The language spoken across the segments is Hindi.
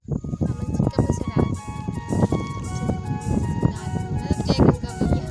हमन सिक्का पैसा डाल जय गंगा मैया।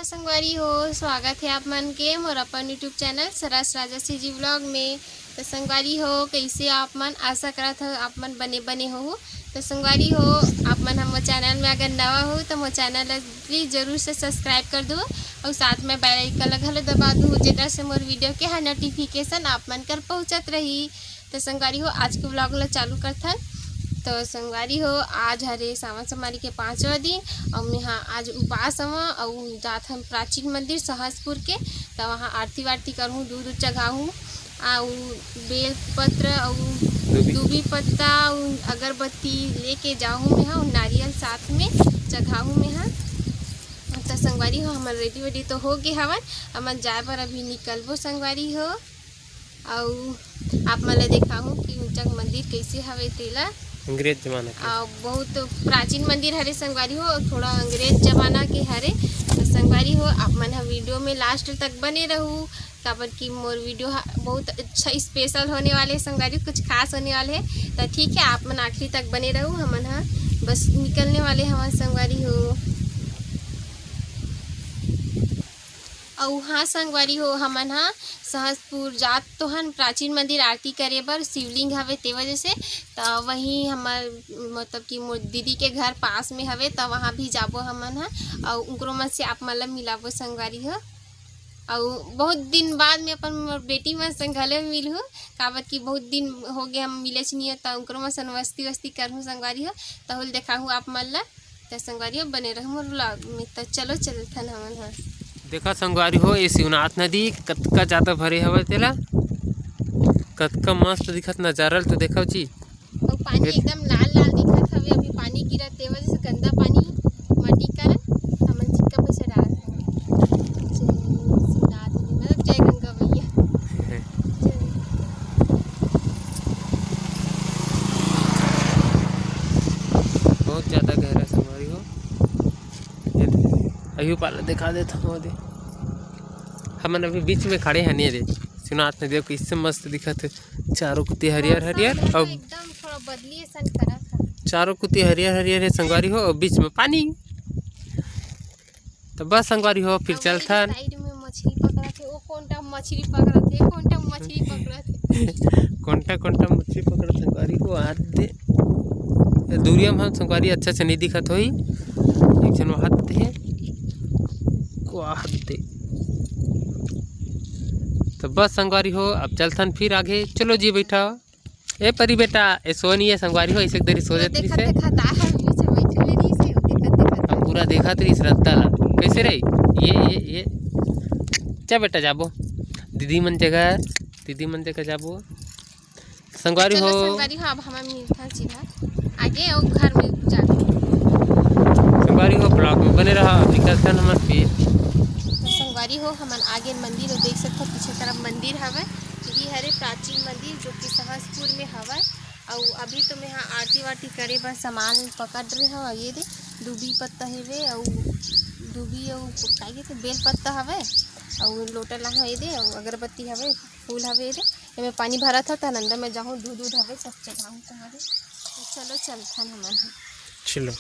संगवारी हो, स्वागत है आप मन के मोर अपन यूट्यूब चैनल सरस राजश्री जी व्लॉग में। तो संगवारी हो, कैसे आप मन? आशा करत हो आप मन बने बने हो। तो संगवारी हो, आप मन हम चैनल में अगर नवा हो तो मोर चैनल प्लीज़ जरूर से सब्सक्राइब कर दो और साथ में बेल आइकन घलो दबा दो, जेकर से मोर वीडियो के हर नोटिफिकेशन आप मन कर पहुँचत रही। तो संगवारी हो, आज के व्लॉग ला चालू करथन। तो संगवारी हो, आज हरे सावन सोमवारी के 5वां दिन और यहाँ आज उपास हवा और जात हम प्राचीन मंदिर सहसपुर के। तो वहाँ आरती वारती करहूँ, दूध चढ़ाऊँ और बेल पत्र और दूबी पत्ता और अगरबत्ती लेके जाऊँ मैं, और नारियल साथ में चढ़ाऊँ मैं। तो संगवारी हो, हमार रेडी वेडी तो हो गए हवन, हमन जाए पर अभी निकलबो संगवारी हो। और आप मन दिखाऊँ कि ऊंचा मंदिर कैसे हवे तेला। अंग्रेज जमाना के बहुत प्राचीन मंदिर हरे संगवारी हो, थोड़ा अंग्रेज जमाना के हरे। तो संगवारी हो, आप मन वीडियो में लास्ट तक बने रहू, काबर की मोर वीडियो बहुत अच्छा स्पेशल होने वाले संगवारी, कुछ खास होने वाले है। तो ठीक है, आप मन आखिरी तक बने रहू, हमन बस निकलने वाले हमारे संगवारी हो। और हाँ संगवारी हो, हमन सहसपुर जात तो हन प्राचीन मंदिर आरती करे बर, शिवलिंग हवे ते वजह से। तो वहीं हमार मतलब कि मोर दीदी के घर पास में हवे, तो वहाँ भी जाबो हमन और उनको मन से आप मतलब मिलाबो संगवारी हो। और बहुत दिन बाद में अपन मोर बेटी मन संग घले मिलहूँ, काबर की बहुत दिन हो गए हम मिले नहीं, तो उनको मन संग वस्ती वस्ती करहूँ संगवारी हो। तो देखाऊँ आप मन ला। तो संगवारी हो, बने रहूँ मोर व्लॉग में। तो चलो चलथन हमन देखा संगवारी हो, ये शिवनाथ नदी कतका ज़्यादा भरे हवे तेला, कतका मस्त दिखत नजारा तो देखो जी। और पानी एकदम लाल लाल दिखत हवे, अभी पानी गिरत ते वजह से गंदा पानी माटी कारण हमन सिक्का पैसा डाल मतलब जय गंगा मैया। बहुत ज़्यादा गहरा संगवारी हो, अयो पाला दिखा देता हूँ। हमन अभी बीच में खड़े हैं नहीं रे, शिवनाथ नदी देखो इससे मस्त दिखत है, चारों कुत्ती हरियर हरियर और एकदम थोड़ा बदली सन करत है। चारों कुत्ती हरियर हरियर है संगवारी हो, और बीच में पानी। तो बस संगवारी हो, फिर चलथन। साइड में मछली पकड़त है, वो कोनटा मछली पकड़त है, कोनटा मछली पकड़त है। कोनटा मछली पकड़त संगवारी हो, आते दूरिया में हम संगवारी अच्छा से नहीं दिखत होई, एक जन वहां है को आहते। तो बस संगवारी हो, अब चलथन फिर आगे। चलो जी बैठा ए परी बेटा, ए सोनी है संगवारी हो, ऐसे देरी सो जाती से अब पूरा देखा तरी श्रद्धा ला कैसे रही। ये चा बेटा जाबो दीदी मन जगह जाबो संगवारी हो। संगवारी हो, अब हम मिलथन सीधा आगे और घर में जाके। संगवारी हो, ब्लॉग में बने रहा, निकलथन हमन फिर। संगवारी हो, हमन आगे मंदिर और देख सकते पीछे तरफ मंदिर हवे, यही हरे प्राचीन मंदिर जो कि सहसपुर में हवे। और अभी तो मैं यहाँ आरती वारती करे बर सामान पकड़ रहे हो। ये दे दूबी पत्ता हेवे और दूबी और का कहते बेल पत्ता हवे और लोटा ला ये दे और अगरबत्ती हवे, फूल हवे दे, एमे पानी भरा था तो अंदर में जाऊँ, दूध हवे सब चढ़ाऊँ तुम्हारे। तो चलो चलथन हमन। चलो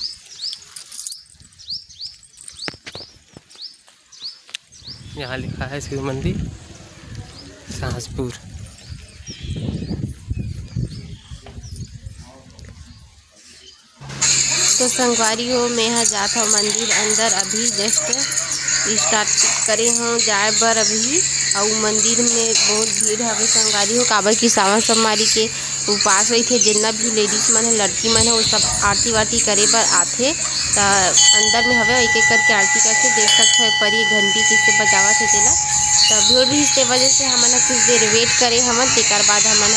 यहाँ लिखा है शिव मंदिर सहसपुर। तो संगवारी हो, मैं यहाँ जात हूँ मंदिर अंदर, अभी जस्ट स्टार्ट करे हूँ जाए बर अभी। और मंदिर में बहुत भीड़ हवे संगवारी हो, काबर की सावन सोमवारी के उपास रही थे, जितना भी लेडीज मन है लड़की मन है वो सब आरती वारती करे बर आथे। तो अंदर में हवे एक एक करके आरती करके देख सकते हैं, परी घंटी किससे बजावत है तेला। तो भीड़ भी इसके वजह से हमन कुछ देर वेट करे हमन, तेकर बाद हमन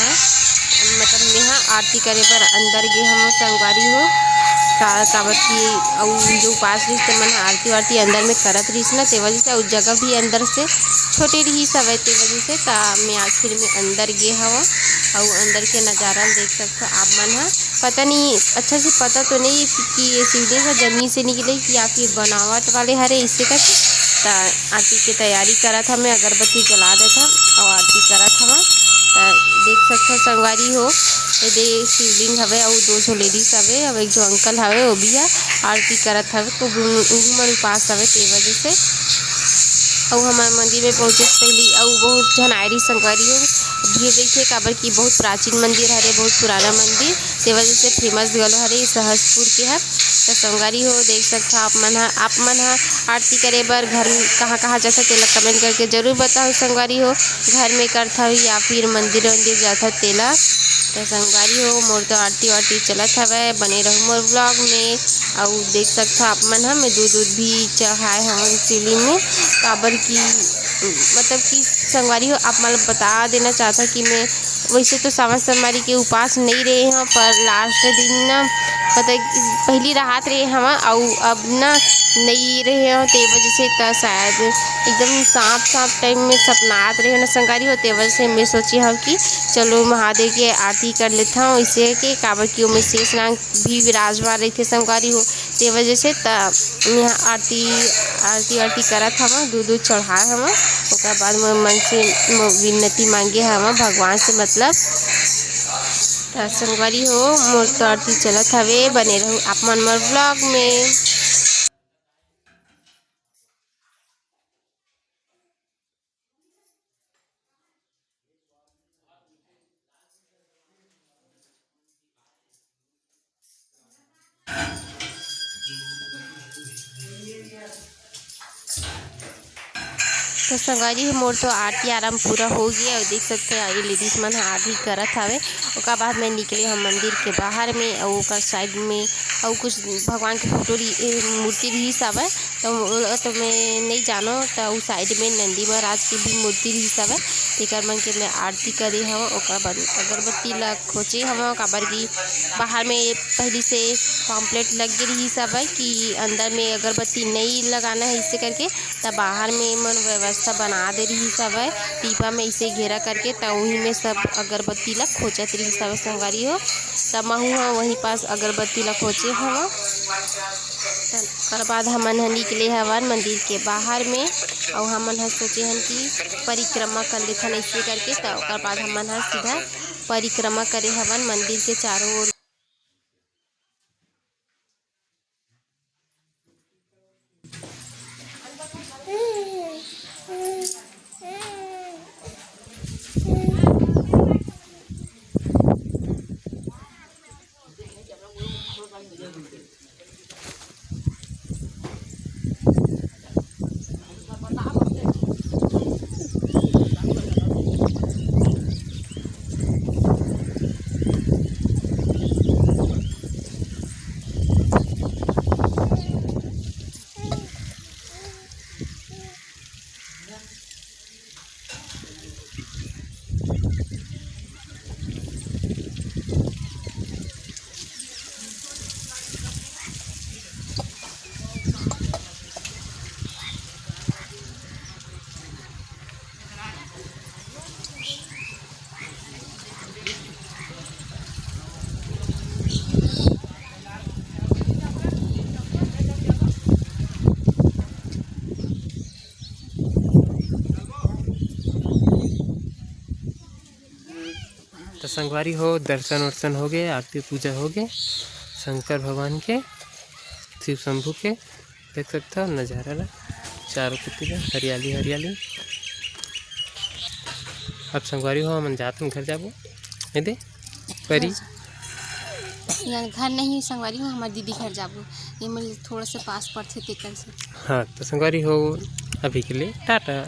मतलब यहाँ आरती करे पर अंदर गे हम संगवारी हो। काबर की जो उपास रहीस ते मन आरती वारती अंदर में करत रहीस ना, ते वजह से उस जगह भी अंदर से छोटे रहीस हवे, ते वजह से मैं आखिर में अंदर गे हवा और अंदर के नज़ारा देख सकते आप मन हा। पता नहीं अच्छा से पता तो नहीं कि ये शिवलिंग का जमीन से निकले कि या फिर बनावट वाले हरे इससे करके आरती की तैयारी करत हमें, अगरबत्ती जला देता और आरती करत हवा। देख सकते संगवारी हो ये शिवलिंग हवे और 2 झो लेडीज हवे और 1 झो अंकल हवे वो भी आरती करत हवे, तो मन उपास हवे ते वजह से। और हमारे मंदिर में पहुँचे पहली और बहुत जन आयरी संगवारी हो भीड़ देखे काबर की बहुत प्राचीन मंदिर हरे, बहुत पुराना मंदिर ते वजह से फेमस गलो हरे सहसपुर के हर। तो संगवारी हो देख सकते आप मन आरती करे बर घर कहाँ कहाँ जाता तेला कमेंट करके जरूर बताओ संगवारी हो, घर में करता हो या फिर मंदिर जाता तेला। तो संगवारी हो मोर तो आरती वारती चलत हवे, बने रहो मोर ब्लॉग में। और देख सकते आप मन मैं दूध भी चढ़ाए हम शिवलिंग में, काबर की मतलब कि संगवारी हो आप मतलब बता देना चाहता कि मैं वैसे तो सावन सोमवारी के उपास नहीं रहे हैं, पर लास्ट दिन ना पता पहली रात रहे हम और अब ना नहीं रहे हैं, ते वजह से तो शायद एकदम सांप टाइम में सपनात रहे ना संगवारी हो, ते वजह से मैं सोची हूँ कि चलो महादेव के आरती कर लेता हूँ इससे के काबर की में शेषनाग भी विराजमान रही थे संगवारी हो, ते वजह से यहाँ आरती करत हवा, दूध चढ़ाए हवा। उसके बाद मन से विनती मांगे हवा भगवान से, मतलब संगवारी हो मोर तो आरती चलत हवे, बने रहो आप मन मोर ब्लॉग में। तो संगवारी मोर तो आरती आराम पूरा हो गया और देख सकते हैं ये लेडीज मन आरती करत हवे। उसका बाद मैं निकले हम मंदिर के बाहर में और साइड में और कुछ भगवान के फोटो मूर्ति भी हवे, तो मैं नहीं जानो तो उस साइड में नंदी महाराज की भी मूर्ति भी हवे, तेकर मन के मैं आरती करे हव। ओकर बाद अगरबत्ती ला खोचे हव, काबर की बाहर में पहले से पॉम्पलेट लग गई रही सब कि अंदर में अगरबत्ती नहीं लगाना है इससे करके, तब बाहर में मन व्यवस्था बना दे रही सब है पीपा में इसे घेरा करके, तब वहीं में सब अगरबत्ती ला खोचत रही सब संगवारी हो। तब महू हाँ वहीं पास अगरबत्ती ला खोचे हवा। तब बाद हमन निकले हवन मंदिर के बाहर में और हमन सोचे हन कि परिक्रमा कर लेथन ऐसे करके, तब बाद हमन सीधा परिक्रमा करे हवन मंदिर के चारों ओर। तो संगवारी हो दर्शन वर्शन हो गए, आरती पूजा हो गए शंकर भगवान के, शिव शंभू के। देख सकते हो नज़ारा ला चारों कुत्ती हरियाली हरियाली। अब संगवारी हो हम जाते घर जाबो दे परी घर नहीं संगवारी हो हमारे दीदी घर जाबो, ये मतलब थोड़ा सा पास पड़ते तेकर से। हाँ तो संगवारी हो अभी के लिए टाटा।